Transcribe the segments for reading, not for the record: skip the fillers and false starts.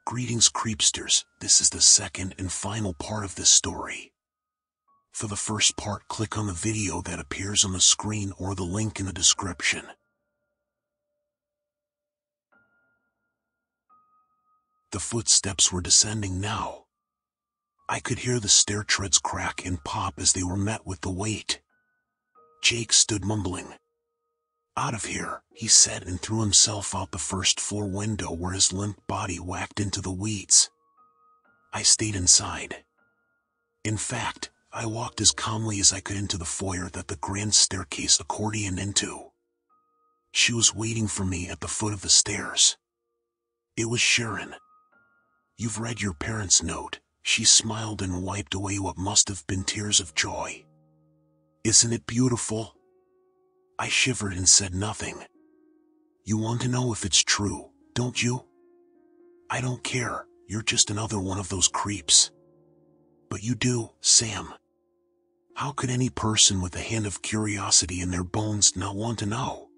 Greetings, Creepsters. This is the second and final part of this story. For the first part, click on the video that appears on the screen or the link in the description. The footsteps were descending now. I could hear the stair treads crack and pop as they were met with the weight. Jake stood mumbling. "Out of here," he said, and threw himself out the first-floor window where his limp body whacked into the weeds. I stayed inside. In fact, I walked as calmly as I could into the foyer that the grand staircase accordioned into. She was waiting for me at the foot of the stairs. It was Sharon. "You've read your parents' note." She smiled and wiped away what must have been tears of joy. "Isn't it beautiful?" I shivered and said nothing. "You want to know if it's true, don't you?" "I don't care, you're just another one of those creeps." "But you do, Sam. How could any person with a hint of curiosity in their bones not want to know?"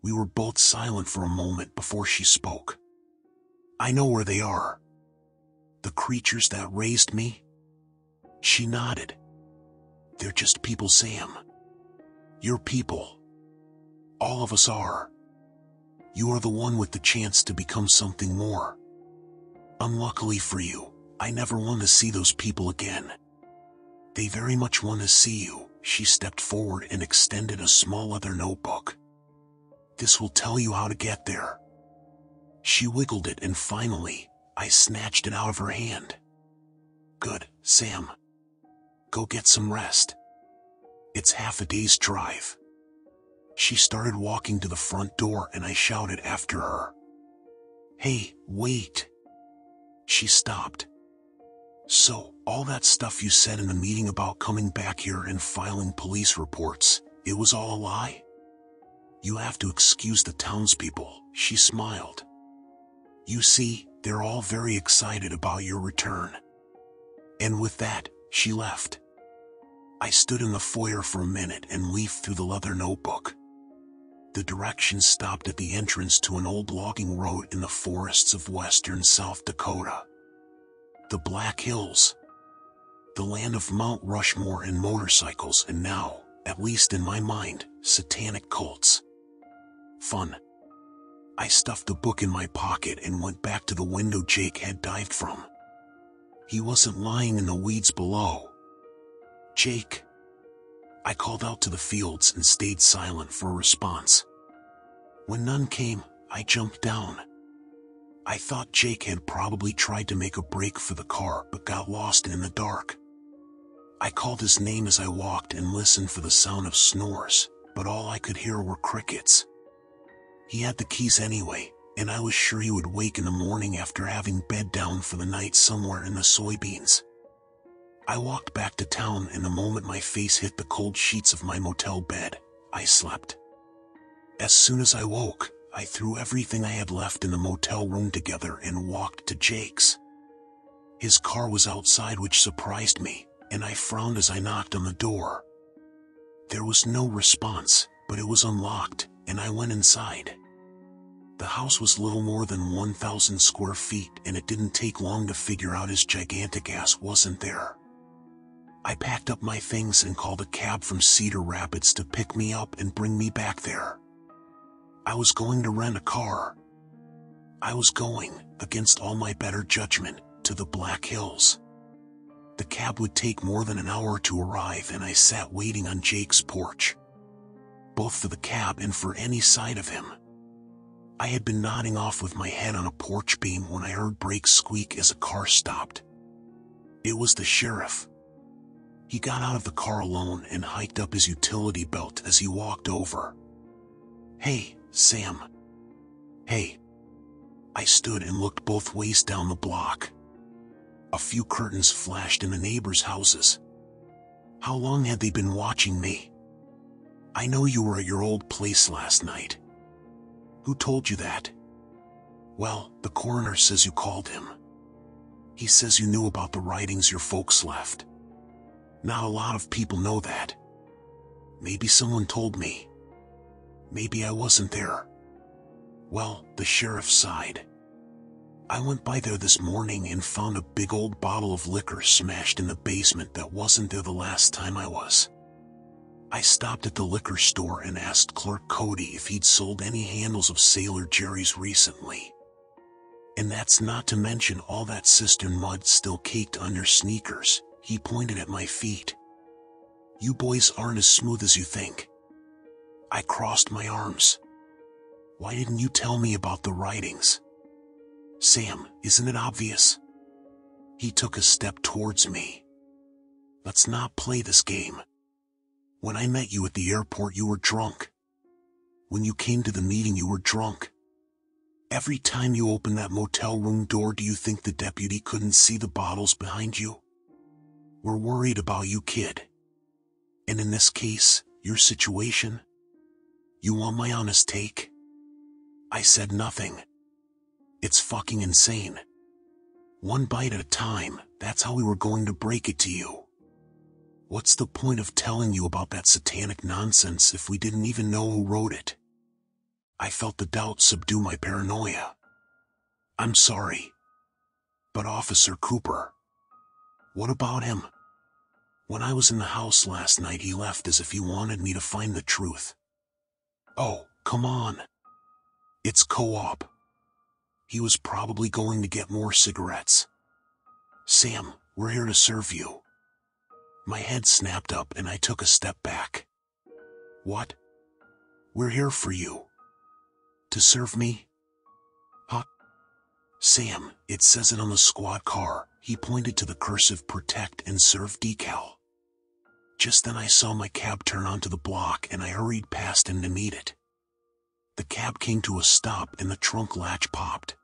We were both silent for a moment before she spoke. "I know where they are." "The creatures that raised me?" She nodded. "They're just people, Sam. You're people. All of us are. You are the one with the chance to become something more. Unluckily for you, I never want to see those people again. They very much want to see you." She stepped forward and extended a small leather notebook. "This will tell you how to get there." She wiggled it and finally, I snatched it out of her hand. "Good, Sam. Go get some rest. It's half a day's drive." She started walking to the front door and I shouted after her. "Hey, wait." She stopped. "So, all that stuff you said in the meeting about coming back here and filing police reports, it was all a lie?" "You have to excuse the townspeople," she smiled. "You see, they're all very excited about your return." And with that, she left. I stood in the foyer for a minute and leafed through the leather notebook. The directions stopped at the entrance to an old logging road in the forests of western South Dakota. The Black Hills. The land of Mount Rushmore and motorcycles, and now, at least in my mind, satanic cults. Fun. I stuffed the book in my pocket and went back to the window Jake had dived from. He wasn't lying in the weeds below. "Jake." I called out to the fields and stayed silent for a response. When none came, I jumped down. I thought Jake had probably tried to make a break for the car but got lost in the dark. I called his name as I walked and listened for the sound of snores, but all I could hear were crickets. He had the keys anyway, and I was sure he would wake in the morning after having bed down for the night somewhere in the soybeans. I walked back to town, and the moment my face hit the cold sheets of my motel bed, I slept. As soon as I woke, I threw everything I had left in the motel room together and walked to Jake's. His car was outside, which surprised me, and I frowned as I knocked on the door. There was no response, but it was unlocked, and I went inside. The house was little more than 1,000 square feet, and it didn't take long to figure out his gigantic ass wasn't there. I packed up my things and called a cab from Cedar Rapids to pick me up and bring me back there. I was going to rent a car. I was going, against all my better judgment, to the Black Hills. The cab would take more than an hour to arrive, and I sat waiting on Jake's porch. Both for the cab and for any sight of him. I had been nodding off with my head on a porch beam when I heard brakes squeak as a car stopped. It was the sheriff. He got out of the car alone and hiked up his utility belt as he walked over. "Hey, Sam." "Hey." I stood and looked both ways down the block. A few curtains flashed in the neighbors' houses. How long had they been watching me? "I know you were at your old place last night." "Who told you that?" "Well, the coroner says you called him. He says you knew about the writings your folks left. Not a lot of people know that. Maybe someone told me. Maybe I wasn't there." "Well," the sheriff sighed. I went by there this morning and found a big old bottle of liquor smashed in the basement that wasn't there the last time I was. I stopped at the liquor store and asked Clerk Cody if he'd sold any handles of Sailor Jerry's recently. And that's not to mention all that cistern mud still caked on your sneakers. He pointed at my feet. You boys aren't as smooth as you think. I crossed my arms. Why didn't you tell me about the writings? Sam, isn't it obvious? He took a step towards me. Let's not play this game. When I met you at the airport, you were drunk. When you came to the meeting, you were drunk. Every time you opened that motel room door, do you think the deputy couldn't see the bottles behind you? We're worried about you, kid. And in this case, your situation? You want my honest take? I said nothing. It's fucking insane. One bite at a time, that's how we were going to break it to you. What's the point of telling you about that satanic nonsense if we didn't even know who wrote it? I felt the doubt subdue my paranoia. I'm sorry. But Officer Cooper, what about him? When I was in the house last night, he left as if he wanted me to find the truth. Oh, come on. It's co-op. He was probably going to get more cigarettes. Sam, we're here to serve you. My head snapped up and I took a step back. What? We're here for you. To serve me? Huh? Sam, it says it on the squad car. He pointed to the cursive protect and serve decal. Just then I saw my cab turn onto the block and I hurried past him to meet it. The cab came to a stop and the trunk latch popped.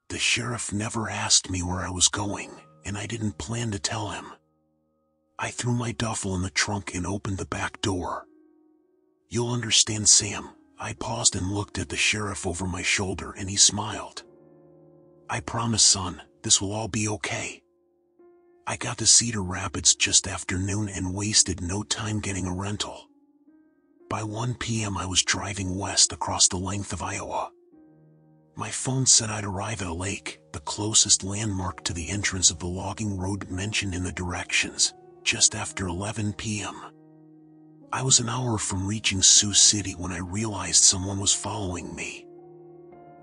The sheriff never asked me where I was going, and I didn't plan to tell him. I threw my duffel in the trunk and opened the back door. You'll understand, Sam. I paused and looked at the sheriff over my shoulder and he smiled. I promise, son, this will all be okay. I got to Cedar Rapids just after noon and wasted no time getting a rental. By 1 p.m. I was driving west across the length of Iowa. My phone said I'd arrive at a lake, the closest landmark to the entrance of the logging road mentioned in the directions, just after 11 p.m. I was an hour from reaching Sioux City when I realized someone was following me.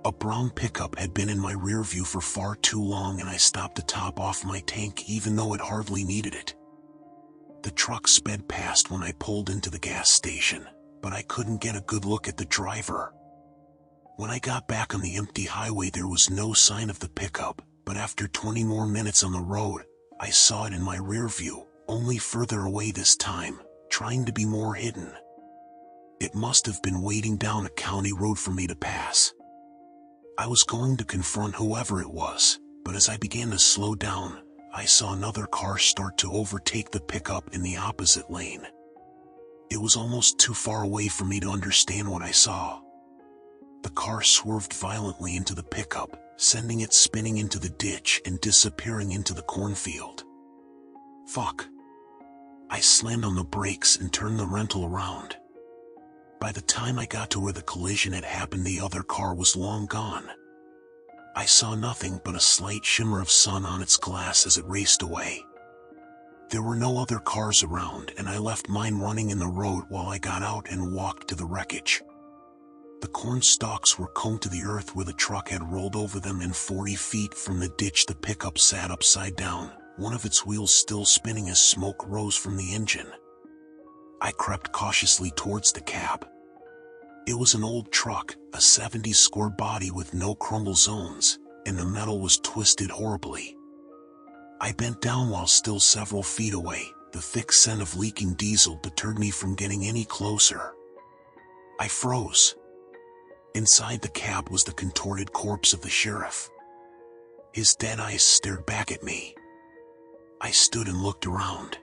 A brown pickup had been in my rear view for far too long and I stopped to top off my tank even though it hardly needed it. The truck sped past when I pulled into the gas station, but I couldn't get a good look at the driver. When I got back on the empty highway, there was no sign of the pickup, but after 20 more minutes on the road, I saw it in my rear view, only further away this time, trying to be more hidden. It must have been waiting down a county road for me to pass. I was going to confront whoever it was, but as I began to slow down, I saw another car start to overtake the pickup in the opposite lane. It was almost too far away for me to understand what I saw. The car swerved violently into the pickup, sending it spinning into the ditch and disappearing into the cornfield. Fuck. I slammed on the brakes and turned the rental around. By the time I got to where the collision had happened, the other car was long gone. I saw nothing but a slight shimmer of sun on its glass as it raced away. There were no other cars around, and I left mine running in the road while I got out and walked to the wreckage. The corn stalks were combed to the earth where the truck had rolled over them, and 40 feet from the ditch the pickup sat upside down, one of its wheels still spinning as smoke rose from the engine. I crept cautiously towards the cab. It was an old truck, a 70s score body with no crumble zones, and the metal was twisted horribly. I bent down while still several feet away. The thick scent of leaking diesel deterred me from getting any closer. I froze. Inside the cab was the contorted corpse of the sheriff. His dead eyes stared back at me. I stood and looked around.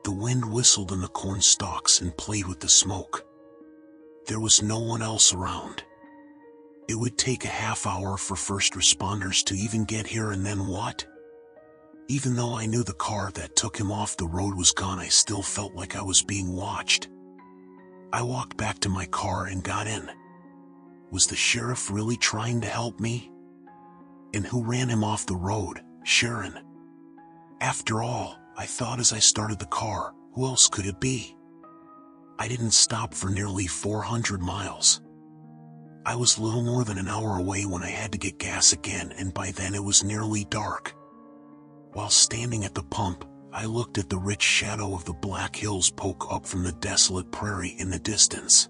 The wind whistled in the corn stalks and played with the smoke. There was no one else around. It would take a half hour for first responders to even get here, and then what? Even though I knew the car that took him off the road was gone, I still felt like I was being watched. I walked back to my car and got in. Was the sheriff really trying to help me? And who ran him off the road? Sharon. After all, I thought as I started the car, who else could it be? I didn't stop for nearly 400 miles. I was little more than an hour away when I had to get gas again, and by then it was nearly dark. While standing at the pump, I looked at the rich shadow of the Black Hills poke up from the desolate prairie in the distance.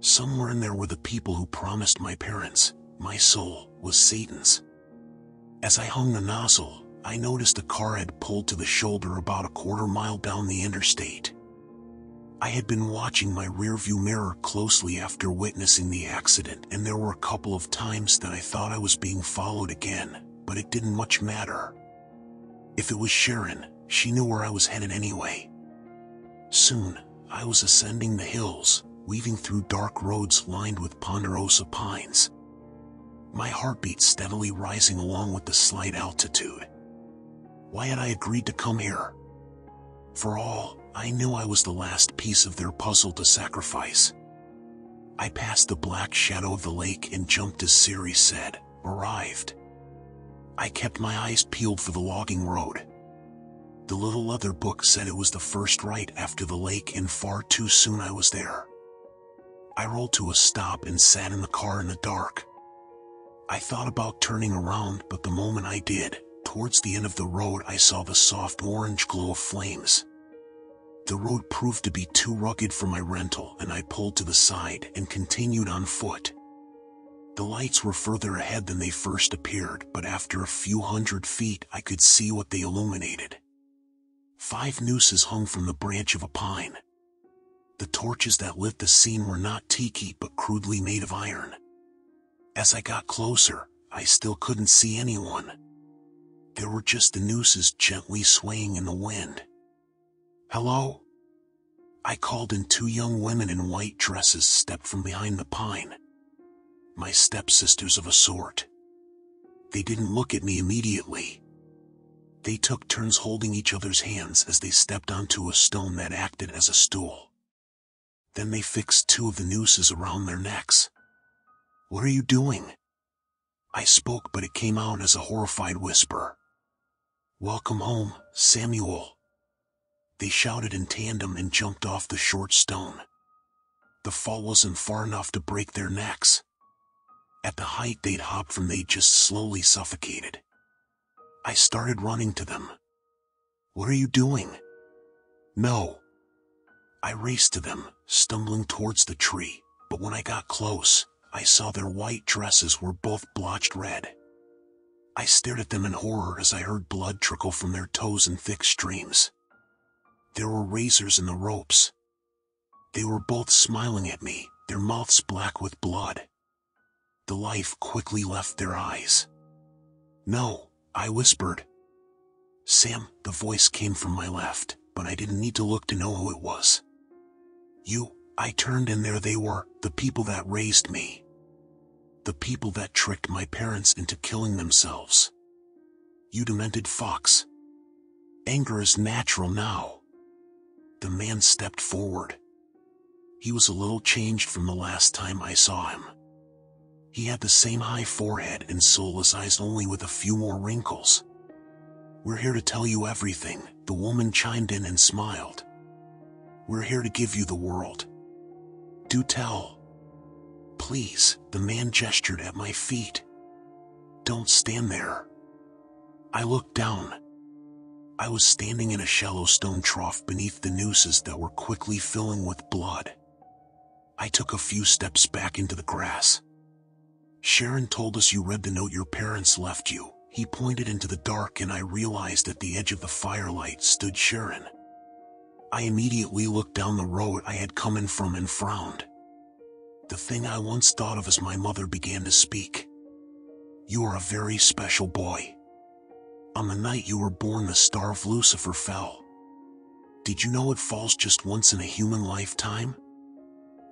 Somewhere in there were the people who promised my parents. My soul was Satan's. As I hung the nozzle, I noticed a car had pulled to the shoulder about a quarter mile down the interstate. I had been watching my rearview mirror closely after witnessing the accident, and there were a couple of times that I thought I was being followed again, but it didn't much matter. If it was Sharon, she knew where I was headed anyway. Soon, I was ascending the hills, weaving through dark roads lined with ponderosa pines. My heartbeat steadily rising along with the slight altitude. Why had I agreed to come here? For all I knew, I was the last piece of their puzzle to sacrifice. I passed the black shadow of the lake and jumped as Siri said, arrived. I kept my eyes peeled for the logging road. The little leather book said it was the first right after the lake, and far too soon I was there. I rolled to a stop and sat in the car in the dark. I thought about turning around, but the moment I did, towards the end of the road I saw the soft orange glow of flames. The road proved to be too rugged for my rental, and I pulled to the side and continued on foot. The lights were further ahead than they first appeared, but after a few hundred feet I could see what they illuminated. 5 nooses hung from the branch of a pine. The torches that lit the scene were not tiki but crudely made of iron. As I got closer, I still couldn't see anyone. There were just the nooses gently swaying in the wind. Hello? I called, and 2 young women in white dresses stepped from behind the pine. My stepsisters of a sort. They didn't look at me immediately. They took turns holding each other's hands as they stepped onto a stone that acted as a stool. Then they fixed 2 of the nooses around their necks. What are you doing? I spoke, but it came out as a horrified whisper. Welcome home, Samuel. They shouted in tandem and jumped off the short stone. The fall wasn't far enough to break their necks. At the height they'd hopped from, they just slowly suffocated. I started running to them. What are you doing? No. I raced to them, stumbling towards the tree, but when I got close, I saw their white dresses were both blotched red. I stared at them in horror as I heard blood trickle from their toes in thick streams. There were razors in the ropes. They were both smiling at me, their mouths black with blood. The life quickly left their eyes. No, I whispered. Sam, the voice came from my left, but I didn't need to look to know who it was. You, I turned, and there they were, the people that raised me. The people that tricked my parents into killing themselves. You demented fox. Anger is natural now. The man stepped forward. He was a little changed from the last time I saw him. He had the same high forehead and soulless eyes, only with a few more wrinkles. We're here to tell you everything, the woman chimed in and smiled. We're here to give you the world. Do tell. Please, the man gestured at my feet. Don't stand there. I looked down. I was standing in a shallow stone trough beneath the nooses that were quickly filling with blood. I took a few steps back into the grass. Sharon told us you read the note your parents left you. He pointed into the dark, and I realized at the edge of the firelight stood Sharon. I immediately looked down the road I had come in from and frowned. The thing I once thought of as my mother began to speak. You are a very special boy. On the night you were born, the star of Lucifer fell. Did you know it falls just once in a human lifetime?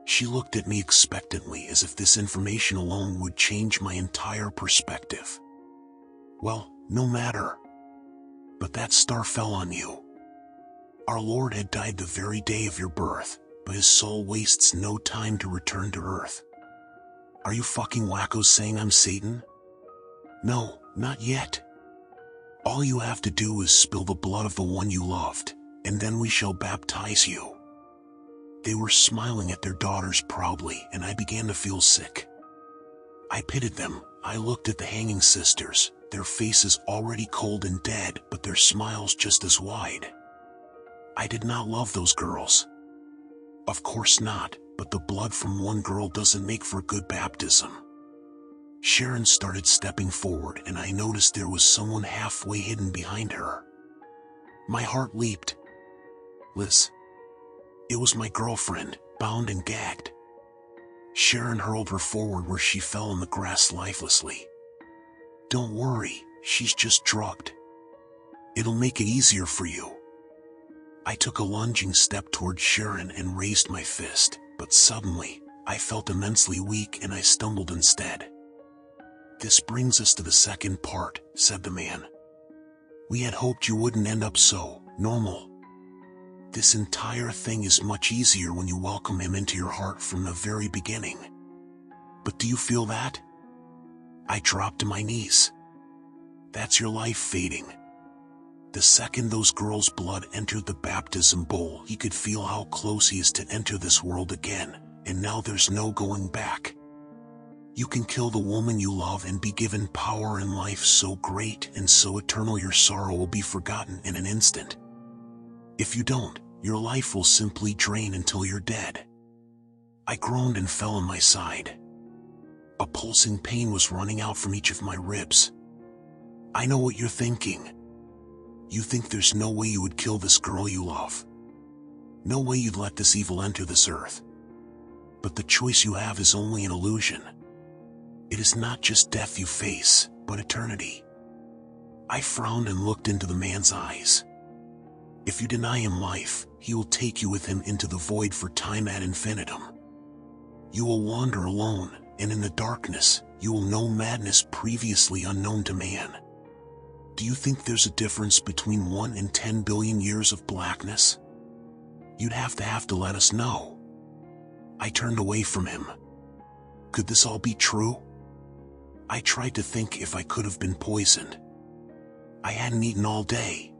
She looked at me expectantly, as if this information alone would change my entire perspective. Well, no matter. But that star fell on you. Our Lord had died the very day of your birth, but his soul wastes no time to return to Earth. Are you fucking wackos saying I'm Satan? No, not yet. All you have to do is spill the blood of the one you loved, and then we shall baptize you." They were smiling at their daughters proudly, and I began to feel sick. I pitied them. I looked at the hanging sisters, their faces already cold and dead, but their smiles just as wide. I did not love those girls. Of course not, but the blood from one girl doesn't make for good baptism. Sharon started stepping forward, and I noticed there was someone halfway hidden behind her. My heart leaped. Liz. It was my girlfriend, bound and gagged. Sharon hurled her forward where she fell in the grass lifelessly. "Don't worry, she's just drugged. It'll make it easier for you." I took a lunging step toward Sharon and raised my fist, but suddenly, I felt immensely weak and I stumbled instead. "This brings us to the second part," said the man. "We had hoped you wouldn't end up so normal. This entire thing is much easier when you welcome him into your heart from the very beginning. But do you feel that?" I dropped to my knees. "That's your life fading." The second those girls' blood entered the baptism bowl, he could feel how close he is to enter this world again, and now there's no going back. You can kill the woman you love and be given power and life so great and so eternal your sorrow will be forgotten in an instant. If you don't, your life will simply drain until you're dead. I groaned and fell on my side. A pulsing pain was running out from each of my ribs. I know what you're thinking. You think there's no way you would kill this girl you love. No way you'd let this evil enter this earth. But the choice you have is only an illusion. It is not just death you face, but eternity. I frowned and looked into the man's eyes. If you deny him life, he will take you with him into the void for time ad infinitum. You will wander alone, and in the darkness, you will know madness previously unknown to man. Do you think there's a difference between 1 and 10 billion years of blackness? You'd have to let us know. I turned away from him. Could this all be true? I tried to think if I could have been poisoned. I hadn't eaten all day.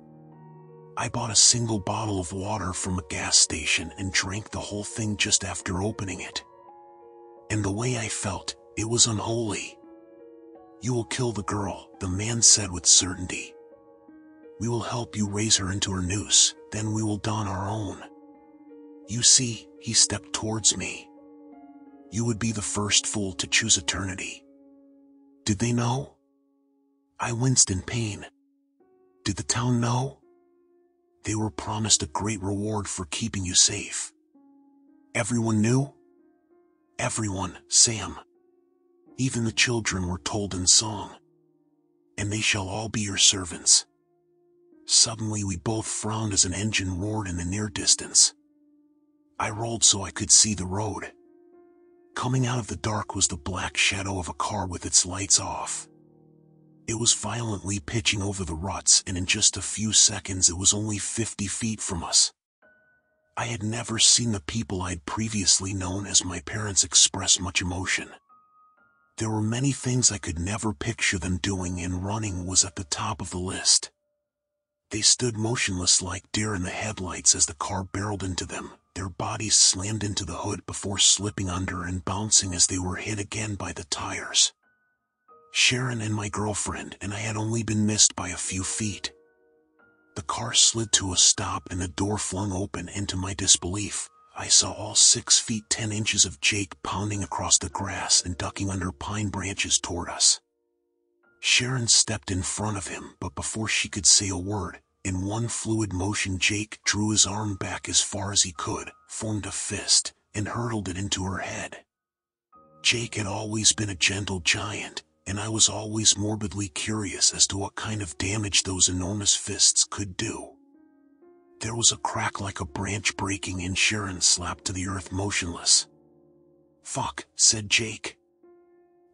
I bought a single bottle of water from a gas station and drank the whole thing just after opening it. And the way I felt, it was unholy. "You will kill the girl," the man said with certainty. "We will help you raise her into her noose, then we will don our own. You see," he stepped towards me. "You would be the first fool to choose eternity." Did they know? I winced in pain. Did the town know? They were promised a great reward for keeping you safe. Everyone knew? Everyone, Sam. Even the children were told in song. "And they shall all be your servants." Suddenly we both frowned as an engine roared in the near distance. I rolled so I could see the road. Coming out of the dark was the black shadow of a car with its lights off. It was violently pitching over the ruts, and in just a few seconds it was only 50 feet from us. I had never seen the people I'd previously known as my parents express much emotion. There were many things I could never picture them doing, and running was at the top of the list. They stood motionless like deer in the headlights as the car barreled into them, their bodies slammed into the hood before slipping under and bouncing as they were hit again by the tires. Sharon and my girlfriend and I had only been missed by a few feet. The car slid to a stop and the door flung open, and to my disbelief, I saw all 6 feet 10 inches of Jake pounding across the grass and ducking under pine branches toward us. Sharon stepped in front of him, but before she could say a word, in one fluid motion Jake drew his arm back as far as he could, formed a fist, and hurled it into her head. Jake had always been a gentle giant, and I was always morbidly curious as to what kind of damage those enormous fists could do. There was a crack like a branch breaking, and Sharon slapped to the earth motionless. "Fuck," said Jake.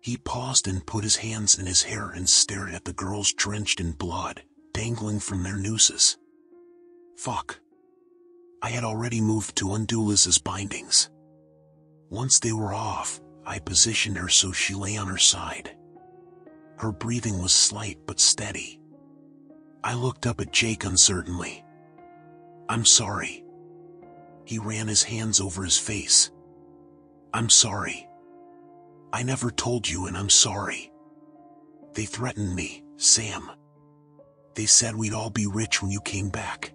He paused and put his hands in his hair and stared at the girls drenched in blood, dangling from their nooses. "Fuck." I had already moved to undo Liz's bindings. Once they were off, I positioned her so she lay on her side. Her breathing was slight but steady. I looked up at Jake uncertainly. "I'm sorry." He ran his hands over his face. "I'm sorry. I never told you, and I'm sorry. They threatened me, Sam. They said we'd all be rich when you came back."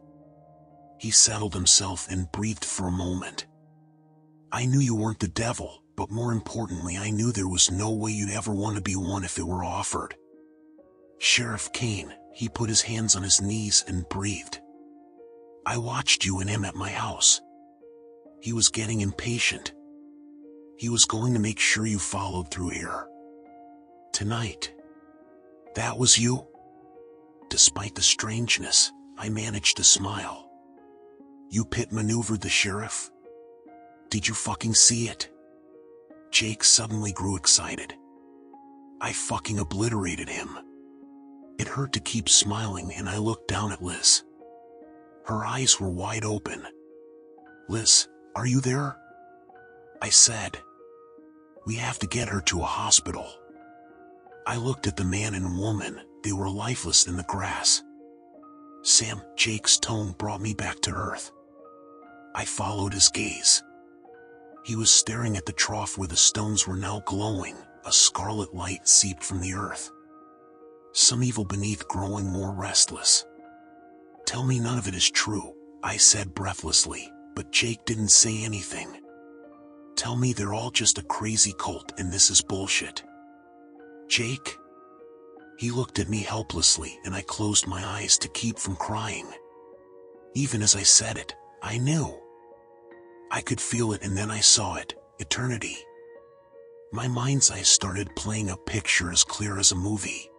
He settled himself and breathed for a moment. "I knew you weren't the devil, but more importantly, I knew there was no way you'd ever want to be one if it were offered." "Sheriff Kane," he put his hands on his knees and breathed. "I watched you and him at my house." He was getting impatient. He was going to make sure you followed through here. "Tonight. That was you?" Despite the strangeness, I managed to smile. "You pit maneuvered the sheriff? Did you fucking see it?" Jake suddenly grew excited. "I fucking obliterated him." It hurt to keep smiling, and I looked down at Liz. Her eyes were wide open. "Liz, are you there?" I said. "We have to get her to a hospital." I looked at the man and woman. They were lifeless in the grass. "Sam," Jake's tone brought me back to earth. I followed his gaze. He was staring at the trough where the stones were now glowing. A scarlet light seeped from the earth. Some evil beneath, growing more restless. "Tell me none of it is true," I said breathlessly, but Jake didn't say anything. "Tell me they're all just a crazy cult and this is bullshit." "Jake?" He looked at me helplessly, and I closed my eyes to keep from crying. Even as I said it, I knew. I could feel it, and then I saw it. Eternity. My mind's eye started playing a picture as clear as a movie.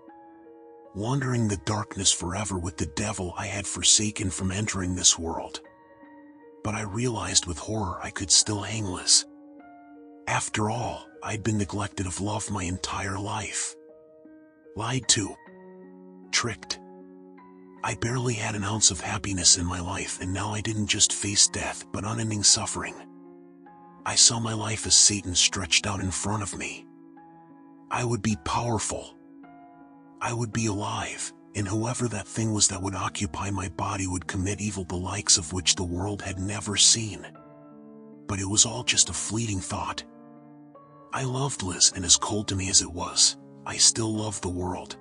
Wandering the darkness forever with the devil I had forsaken from entering this world. But I realized with horror I could still hang Liz. After all, I'd been neglected of love my entire life. Lied to. Tricked. I barely had an ounce of happiness in my life, and now I didn't just face death but unending suffering. I saw my life as Satan stretched out in front of me. I would be powerful. I would be alive, and whoever that thing was that would occupy my body would commit evil the likes of which the world had never seen. But it was all just a fleeting thought. I loved Liz, and as cold to me as it was, I still loved the world.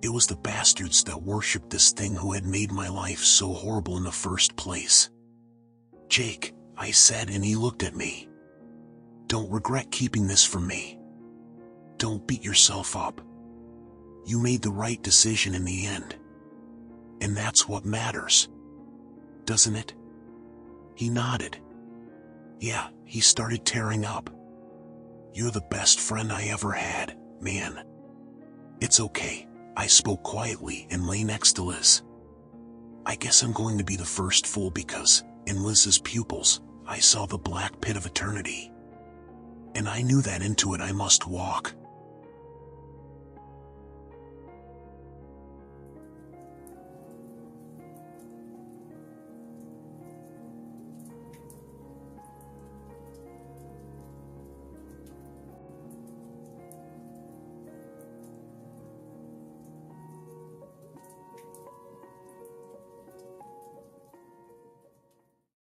It was the bastards that worshipped this thing who had made my life so horrible in the first place. "Jake," I said, and he looked at me. "Don't regret keeping this from me. Don't beat yourself up. You made the right decision in the end. And that's what matters. Doesn't it?" He nodded. "Yeah," he started tearing up. "You're the best friend I ever had, man." "It's okay," I spoke quietly and lay next to Liz. "I guess I'm going to be the first fool because, in Liz's pupils, I saw the black pit of eternity. And I knew that into it I must walk.